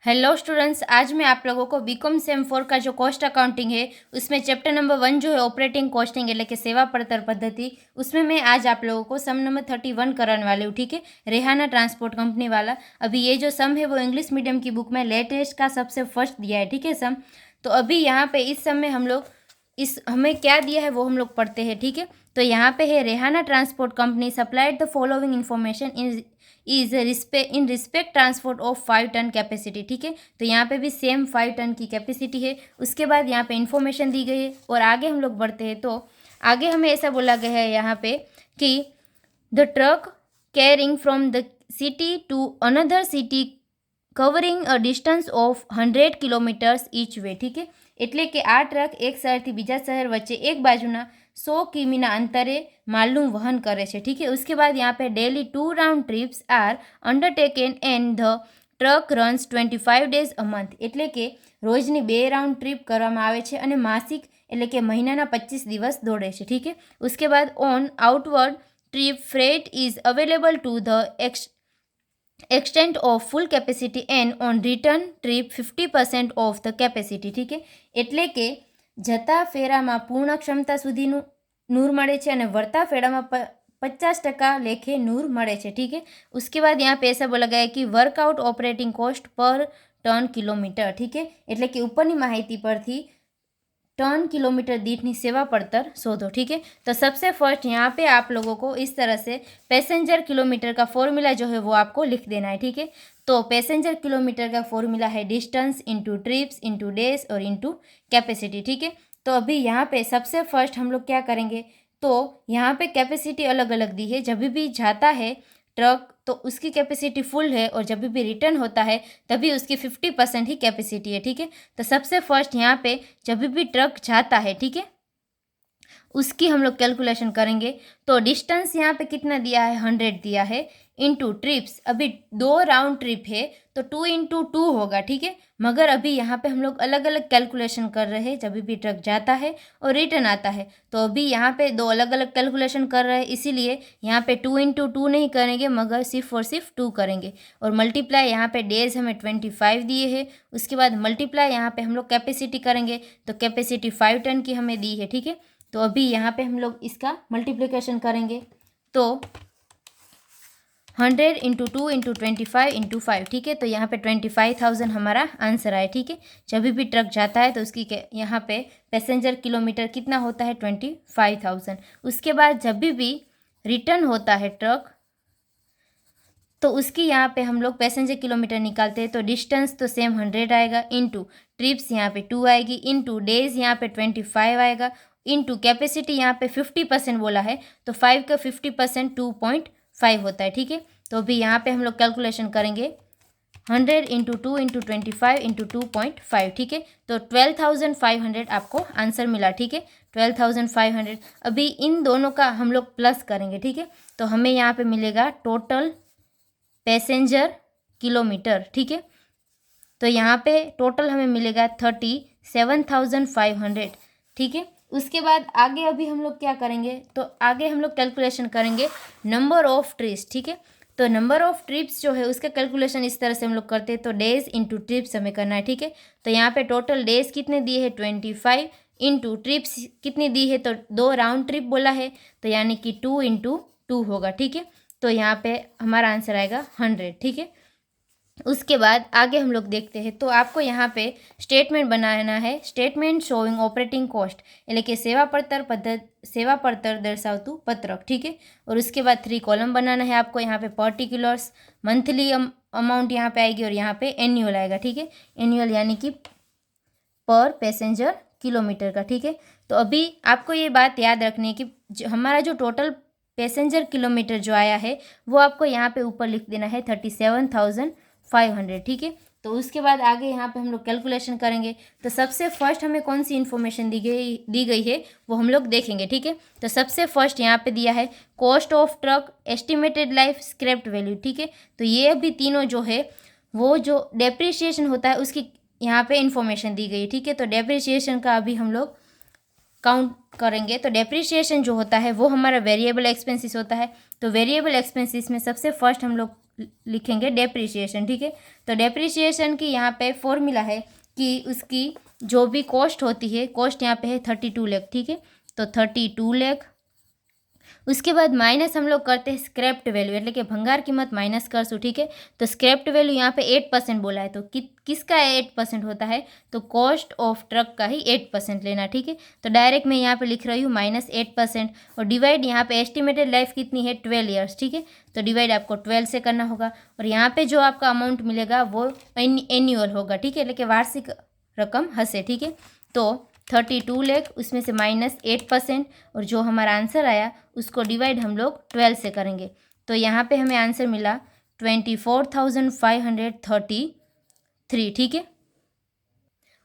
Hello students, आज मैं आप लोगों को बीकॉम सेम 4 का जो कॉस्ट अकाउंटिंग है उसमें चैप्टर नंबर 1 जो है ऑपरेटिंग कॉस्टिंग એટલે કે सेवा पड़तर पद्धति, उसमें मैं आज आप लोगों को सम नंबर 31 कराने वाली हूँ। ठीक है, रेहाना ट्रांसपोर्ट कंपनी वाला। अभी ये जो सम है वो इंग्लिश मीडियम की बुक में लेटेस्ट का सबसे फर्स्ट दिया है। ठीक है सम, तो अभी यहाँ पे इस सम में हम लोग हमें क्या दिया है वो हम लोग पढ़ते हैं। ठीक है, तो यहाँ पे है Rehana transport company supplied the following information in respect transport of 5 ton capacity. ठीक है, तो यहाँ पे भी सेम 5 टन की कैपेसिटी है। उसके बाद यहाँ पे इन्फॉर्मेशन दी गई है और आगे हम लोग बढ़ते हैं। तो आगे हमें ऐसा बोला गया है यहाँ पे कि the truck carrying from the city to another city covering a distance of 100 kilometres each way. ठीक है, એટલે કે આ ટ્રક એક શહેરથી બીજા શહેર વચ્ચે એક બાજુના 100 કિમીના અંતરે માલનું વહન કરે છે। ठीक है, उसके बाद यहाँ पे daily 2 round trips are undertaken and the truck runs 25 days a month. એટલે કે રોજની 2 રાઉન્ડ ટ્રીપ કરવામાં આવે છે અને માસિક એટલે કે મહિનાના 25 દિવસ દોડે છે। ठीक है, उसके बाद on outward trip freight is available to the extent of full capacity and on return trip 50% of the capacity. ठीक है, એટલે કે જતા ફેરામાં પૂર્ણ ક્ષમતા સુધીનું નૂર મળે છે અને વળતા ફેરામાં 50% લેખે નૂર મળે છે। ठीक है, उसके बाद यहाँ पे ऐसा बोला गया है कि work out operating cost per ton kilometre. ठीक है, એટલે કે ઉપરની માહિતી પરથી टन किलोमीटर दीठनी सेवा पड़तर शोधो। ठीक है, तो सबसे फर्स्ट यहाँ पे आप लोगों को इस तरह से पैसेंजर किलोमीटर का फॉर्मूला जो है वो आपको लिख देना है। ठीक है, तो पैसेंजर किलोमीटर का फॉर्मूला है distance into trips into days और इंटू कैपेसिटी। ठीक है, तो अभी यहाँ पे सबसे फर्स्ट हम लोग क्या करेंगे, तो यहाँ पे कैपेसिटी अलग अलग दी है। जब भी जाता है ट्रक तो उसकी कैपेसिटी फुल है और जब भी रिटर्न होता है तभी उसकी 50% ही कैपेसिटी है। ठीक है, तो सबसे फर्स्ट यहाँ पे जब भी ट्रक जाता है, ठीक है, उसकी हम लोग कैलकुलेशन करेंगे। तो डिस्टेंस यहाँ पे कितना दिया है, 100 दिया है, इंटू ट्रिप्स अभी 2 राउंड ट्रिप है तो 2 इंटू 2 होगा। ठीक है, मगर अभी यहाँ पे हम लोग अलग अलग कैलकुलेशन कर रहे हैं जब भी ट्रक जाता है और रिटर्न आता है। तो अभी यहाँ पे 2 अलग अलग कैलकुलेशन कर रहे हैं, इसीलिए यहाँ पे 2 इंटू 2 नहीं करेंगे मगर सिर्फ और सिर्फ 2 करेंगे। और मल्टीप्लाई यहाँ पे डेज हमें 25 दिए है। उसके बाद मल्टीप्लाई यहाँ पे हम लोग कैपेसिटी करेंगे तो कैपेसिटी 5 टन की हमें दी है। ठीक है, तो अभी यहाँ पे हम लोग इसका मल्टीप्लिकेशन करेंगे तो 100 इंटू 2 इंटू 25 इंटू 5। ठीक है, तो यहाँ पे 25,000 हमारा आंसर आए। ठीक है, जब भी ट्रक जाता है तो उसकी यहाँ पे पैसेंजर किलोमीटर कितना होता है, 25,000। उसके बाद जब भी रिटर्न होता है ट्रक तो उसकी यहाँ पे हम लोग पैसेंजर किलोमीटर निकालते हैं तो डिस्टेंस तो सेम 100 आएगा, इंटू ट्रिप्स यहाँ पे 2 आएगी, इंटू डेज यहाँ पे 25 आएगा, इंटू कैपेसिटी यहाँ पे 50% बोला है तो 5 का 50% 2.5 होता है। ठीक है, तो अभी यहाँ पे हम लोग कैलकुलेशन करेंगे 100 इंटू 2 इंटू 25 इंटू 2.5। ठीक है, तो 12,500 आपको आंसर मिला। ठीक है, 12,500। अभी इन दोनों का हम लोग प्लस करेंगे। ठीक है, तो हमें यहाँ पे मिलेगा टोटल पैसेंजर किलोमीटर। ठीक है, तो यहाँ पे टोटल हमें मिलेगा 37,500। ठीक है, उसके बाद आगे अभी हम लोग क्या करेंगे, तो आगे हम लोग कैलकुलेशन करेंगे नंबर ऑफ ट्रिप्स। ठीक है, तो नंबर ऑफ ट्रिप्स जो है उसका कैलकुलेशन इस तरह से हम लोग करते हैं, तो डेज इंटू ट्रिप्स हमें करना है। ठीक है, तो यहाँ पे टोटल डेज कितने दिए हैं, 25, इंटू ट्रिप्स कितनी दी है तो 2 राउंड ट्रिप बोला है तो यानी कि 2 इंटू 2 होगा। ठीक है, तो यहाँ पे हमारा आंसर आएगा 100। ठीक है, उसके बाद आगे हम लोग देखते हैं। तो आपको यहाँ पे स्टेटमेंट बनाना है, स्टेटमेंट शोइंग ऑपरेटिंग कॉस्ट એટલે કે सेवा पड़तर दर्शावतु पत्रक। ठीक है, और उसके बाद 3 कॉलम बनाना है आपको। यहाँ पे पर्टिकुलर्स, मंथली अमाउंट यहाँ पे आएगी और यहाँ पे एनुअल आएगा। ठीक है, एनुअल यानी कि पर पैसेंजर किलोमीटर का। ठीक है, तो अभी आपको ये बात याद रखनी है कि हमारा जो टोटल पैसेंजर किलोमीटर जो आया है वो आपको यहाँ पे ऊपर लिख देना है 37,500। ठीक है, तो उसके बाद आगे यहाँ पे हम लोग कैलकुलेशन करेंगे। तो सबसे फर्स्ट हमें कौन सी इन्फॉर्मेशन दी गई है वो हम लोग देखेंगे। ठीक है, तो सबसे फर्स्ट यहाँ पे दिया है cost of truck, estimated life, scraped value. ठीक है, तो ये अभी तीनों जो है वो जो डेप्रिसिएशन होता है उसकी यहाँ पे इन्फॉर्मेशन दी गई है। ठीक है, तो डेप्रिसिएशन का अभी हम लोग काउंट करेंगे। तो डेप्रिसिएशन जो होता है वो हमारा वेरिएबल एक्सपेंसेस होता है। तो वेरिएबल एक्सपेंसेस में सबसे फर्स्ट हम लोग लिखेंगे डेप्रिसिएशन, ठीक है। तो डेप्रिसिएशन की यहाँ पे फॉर्मूला है कि उसकी जो भी कॉस्ट होती है, कॉस्ट यहाँ पे है 32 लाख, ठीक है। तो 32 लाख, उसके बाद माइनस हम लोग करते हैं स्क्रैप्ड वैल्यू, એટલે કે भंगार कीमत माइनस करसूँ, ठीक है। तो स्क्रैप्ड वैल्यू यहाँ पे 8% बोला है, तो किसका 8% होता है, तो कॉस्ट ऑफ ट्रक का ही 8% लेना, ठीक है। तो डायरेक्ट मैं यहाँ पे लिख रही हूँ -8%, और डिवाइड यहाँ पे एस्टिमेटेड लाइफ कितनी है 12 ईयर्स, ठीक है। तो डिवाइड आपको 12 से करना होगा, और यहाँ पे जो आपका अमाउंट मिलेगा वो एन्यूअल होगा, ठीक है, એટલે કે वार्षिक रकम हसे, ठीक है। तो 32 लाख, उसमें से -8%, और जो हमारा आंसर आया उसको डिवाइड हम लोग 12 से करेंगे। तो यहाँ पे हमें आंसर मिला 24,533, ठीक है।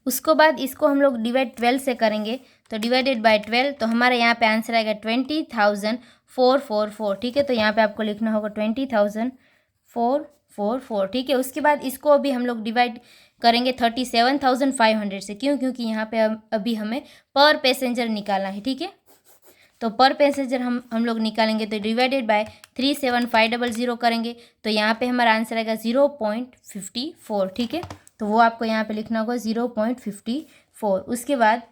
उसको बाद इसको हम लोग डिवाइड 12 से करेंगे, तो डिवाइडेड बाय 12, तो हमारा यहाँ पे आंसर आएगा 20,444, ठीक है। तो यहाँ पे आपको लिखना होगा 20,444, ठीक है। उसके बाद इसको अभी हम लोग डिवाइड करेंगे 37,500 से, क्योंकि यहाँ पे अभी हमें पर पैसेंजर निकालना है, ठीक है। तो पर पैसेंजर हम लोग निकालेंगे, तो डिवाइडेड बाय 37500 करेंगे, तो यहाँ पे हमारा आंसर आएगा 0.54, ठीक है। तो वो आपको यहाँ पे लिखना होगा 0.54। उसके बाद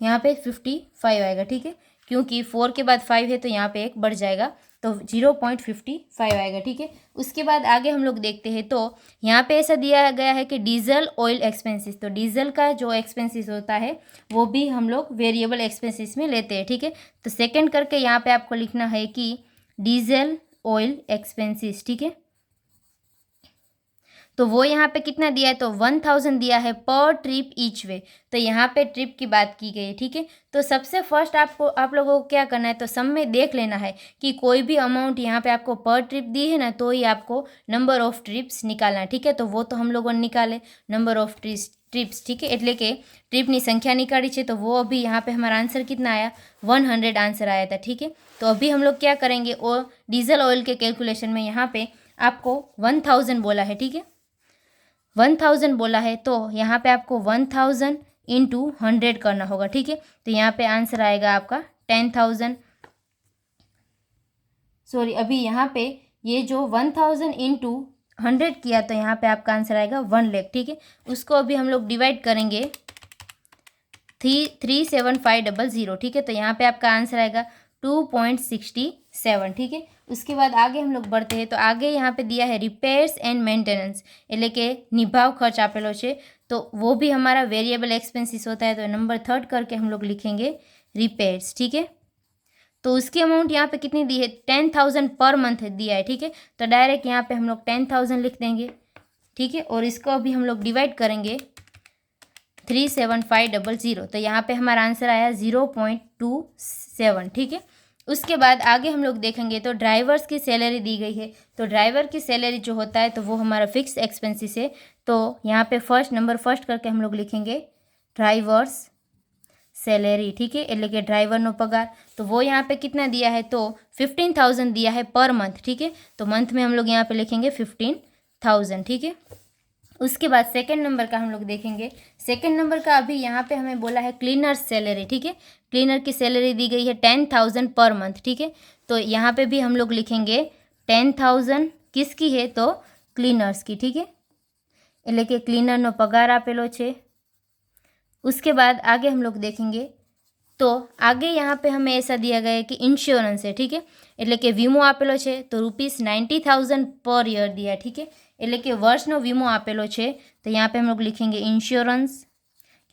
यहाँ पे 55 आएगा, ठीक है, क्योंकि 4 के बाद 5 है तो यहाँ पे 1 बढ़ जाएगा, तो 0.55 आएगा, ठीक है। उसके बाद आगे हम लोग देखते हैं, तो यहाँ पे ऐसा दिया गया है कि डीजल ऑयल एक्सपेंसेस, तो डीजल का जो एक्सपेंसेस होता है वो भी हम लोग वेरिएबल एक्सपेंसेस में लेते हैं, ठीक है। तो सेकंड करके यहाँ पे आपको लिखना है कि डीजल ऑयल एक्सपेंसेस, ठीक है। तो वो यहाँ पे कितना दिया है, तो 1000 दिया है पर ट्रिप ईच वे, तो यहाँ पे ट्रिप की बात की गई है, ठीक है। तो सबसे फर्स्ट आप लोगों को क्या करना है, तो सम में देख लेना है कि कोई भी अमाउंट यहाँ पे आपको पर ट्रिप दी है ना, तो ही आपको नंबर ऑफ ट्रिप्स निकालना है, ठीक है। तो वो तो हम लोगों ने निकाले नंबर ऑफ ट्रिप्स, ठीक है, એટલે કે ट्रिपनी संख्या निकाली है, तो वो अभी यहाँ पे हमारा आंसर कितना आया 100 आंसर आया था, ठीक है। तो अभी हम लोग क्या करेंगे, और डीजल ऑयल के कैलकुलेशन में यहाँ पे आपको 1000 बोला है, ठीक है, 1000 बोला है, तो यहाँ पे आपको 1000 इंटू 100 करना होगा, ठीक है। तो यहाँ पे आंसर आएगा आपका 10,000, सॉरी, अभी यहाँ पे ये जो 1000 इंटू 100 किया, तो यहाँ पे आपका आंसर आएगा 1 लाख, ठीक है। उसको अभी हम लोग डिवाइड करेंगे 37500, ठीक है। तो यहाँ पे आपका आंसर आएगा 2.67, ठीक है। उसके बाद आगे हम लोग बढ़ते हैं, तो आगे यहाँ पे दिया है रिपेयर्स एंड मेंटेनेंस, એટલે કે નિભાવ खर्च આપેલો છે, तो वो भी हमारा वेरिएबल एक्सपेंसेस होता है, तो नंबर 3 करके हम लोग लिखेंगे रिपेयर्स, ठीक है। तो उसकी अमाउंट यहाँ पे कितनी दी है, 10,000 पर मंथ दिया है, ठीक है। तो डायरेक्ट यहाँ पे हम लोग 10,000 लिख देंगे, ठीक है। और इसको अभी हम लोग डिवाइड करेंगे 37500, तो यहाँ पे हमारा आंसर आया 0.27, ठीक है। उसके बाद आगे हम लोग देखेंगे, तो ड्राइवर्स की सैलरी दी गई है, तो ड्राइवर की सैलरी जो होता है तो वो हमारा फिक्स एक्सपेंसेस है, तो यहाँ पे नंबर फर्स्ट करके हम लोग लिखेंगे ड्राइवर्स सैलरी, ठीक है, એટલે કે ड्राइवरનો पगार, तो वो यहाँ पे कितना दिया है, तो 15,000 दिया है पर मंथ, ठीक है। तो मंथ में हम लोग यहाँ पे लिखेंगे 15,000, ठीक है। उसके बाद सेकंड नंबर का हम लोग देखेंगे, सेकंड नंबर का अभी यहाँ पे हमें बोला है क्लीनर सैलरी, ठीक है। क्लीनर की सैलरी दी गई है 10,000 पर मंथ, ठीक है। तो यहाँ पे भी हम लोग लिखेंगे 10,000 किसकी है, तो क्लीनर्स की, ठीक है, એટલે કે ક્લીનરનો પગાર આપેલો છે। उसके बाद आगे हम लोग देखेंगे, तो आगे यहाँ पे हमें ऐसा दिया गया है कि इंश्योरेंस है, ठीक है, એટલે કે વીમો આપેલો છે, तो ₹90,000 पर ईयर दिया, ठीक है, એટલે કે વર્ષનો વીમો આપેલો છે, तो यहाँ पे हम लोग लिखेंगे इंश्योरेंस,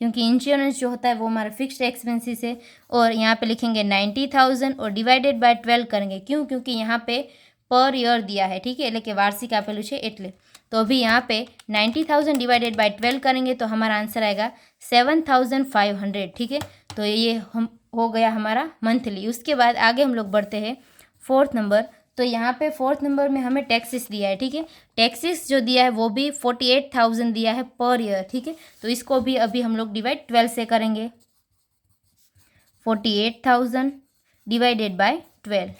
क्योंकि इंश्योरेंस जो होता है वो हमारा फिक्स्ड एक्सपेंसेस है, और यहाँ पे लिखेंगे 90,000 और डिवाइडेड बाय 12 करेंगे, क्योंकि यहाँ पे पर ईयर दिया है, ठीक है, એટલે કે वार्षिक आपेलू है એટલે। तो अभी यहाँ पे 90,000 डिवाइडेड बाय 12 करेंगे, तो हमारा आंसर आएगा 7,500, ठीक है। तो ये हम हो गया हमारा मंथली। उसके बाद आगे हम लोग बढ़ते हैं फोर्थ नंबर, तो यहाँ पे फोर्थ नंबर में हमें टैक्सेस दिया है, ठीक है। टैक्सेस जो दिया है वो भी 48,000 दिया है पर ईयर, ठीक है। तो इसको भी अभी हम लोग डिवाइड 12 से करेंगे, 48,000 डिवाइडेड बाय 12,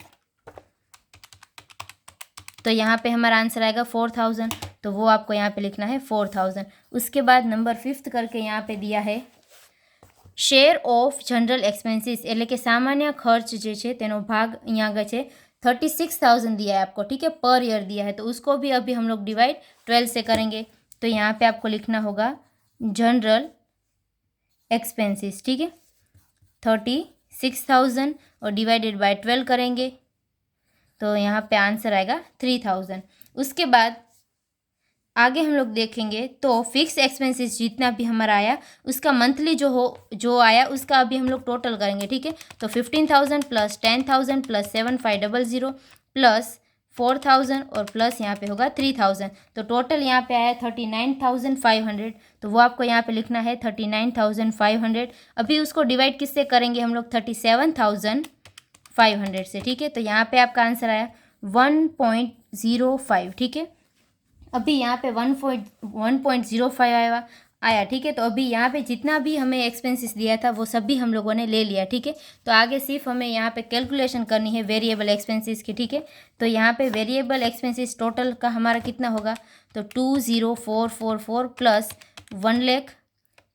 तो यहाँ पे हमारा आंसर आएगा 4,000, तो वो आपको यहाँ पे लिखना है 4,000। उसके बाद नंबर 5 करके यहाँ पे दिया है शेर ऑफ जनरल एक्सपेंसिस, એટલે કે સામાન્ય ખર્ચ જે છે તેનો ભાગ અહીંયા આગળ છે 36,000 दिया है आपको, ठीक है, पर ईयर दिया है, तो उसको भी अभी हम लोग डिवाइड 12 से करेंगे। तो यहाँ पे आपको लिखना होगा जनरल एक्सपेंसेस, ठीक है, 36,000 और डिवाइडेड बाय 12 करेंगे तो यहाँ पे आंसर आएगा 3,000। उसके बाद आगे हम लोग देखेंगे तो फिक्स एक्सपेंसेस जितना भी हमारा आया उसका मंथली जो आया उसका अभी हम लोग टोटल करेंगे, ठीक है। तो 15,000 प्लस 10,000 प्लस 7,500 प्लस 4,000 और प्लस यहाँ पे होगा 3,000, तो टोटल यहाँ पे आया 39,500। तो वो आपको यहाँ पे लिखना है 39,500। अभी उसको डिवाइड किससे करेंगे हम लोग, 37,500 से, ठीक है। तो यहाँ पे आपका आंसर आया 1.05, ठीक है। अभी यहाँ पे 1.05 आया, ठीक है। तो अभी यहाँ पे जितना भी हमें एक्सपेंसेस दिया था वो सब भी हम लोगों ने ले लिया, ठीक है। तो आगे सिर्फ हमें यहाँ पे कैलकुलेशन करनी है वेरिएबल एक्सपेंसेस की, ठीक है। तो यहाँ पे वेरिएबल एक्सपेंसेस टोटल का हमारा कितना होगा, तो 20,444 प्लस 1 लाख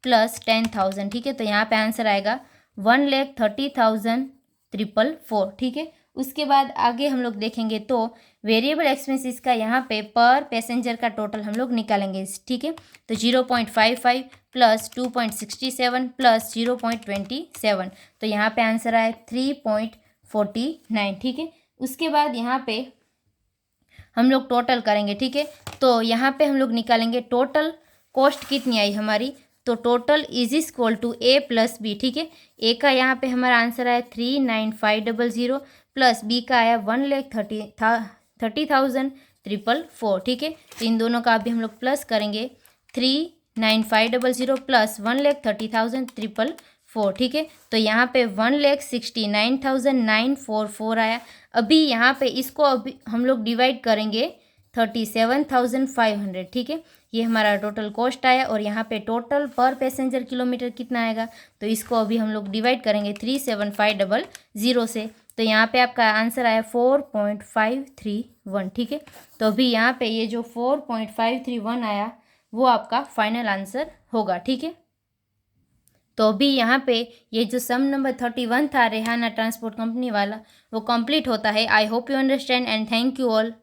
प्लस 10,000, ठीक है। तो यहाँ पे आंसर आएगा 1,30,444, ठीक है। उसके बाद आगे हम लोग देखेंगे तो वेरिएबल एक्सपेंसेस का यहाँ पे पर पैसेंजर का टोटल हम लोग निकालेंगे, ठीक है। तो 0.55 प्लस 2.67 प्लस 0.27, तो यहाँ पे आंसर आए 3.49, ठीक है। उसके बाद यहाँ पे हम लोग टोटल करेंगे, ठीक है। तो यहाँ पे हम लोग निकालेंगे टोटल कॉस्ट कितनी आई हमारी, तो total is equal to A plus B, ठीक है। ए का यहाँ पे हमारा आंसर आया 39,500 प्लस बी का आया 1,30,444, ठीक है। तो इन दोनों का अभी हम लोग प्लस करेंगे 39,500 प्लस 1,30,444, ठीक है। तो यहाँ पे 1,69,944 आया। अभी यहाँ पे इसको अभी हम लोग डिवाइड करेंगे 37,500, ठीक है। ये हमारा टोटल कॉस्ट आया और यहाँ पे टोटल पर पैसेंजर किलोमीटर कितना आएगा, तो इसको अभी हम लोग डिवाइड करेंगे 37,500 से, तो यहाँ पे आपका आंसर आया 4.531, ठीक है। तो अभी यहाँ पे ये जो 4.531 आया वो आपका फाइनल आंसर होगा, ठीक है। तो अभी यहाँ पे ये जो सम नंबर 31 था रेहाना ट्रांसपोर्ट कंपनी वाला वो कंप्लीट होता है। I hope you understand and thank you all.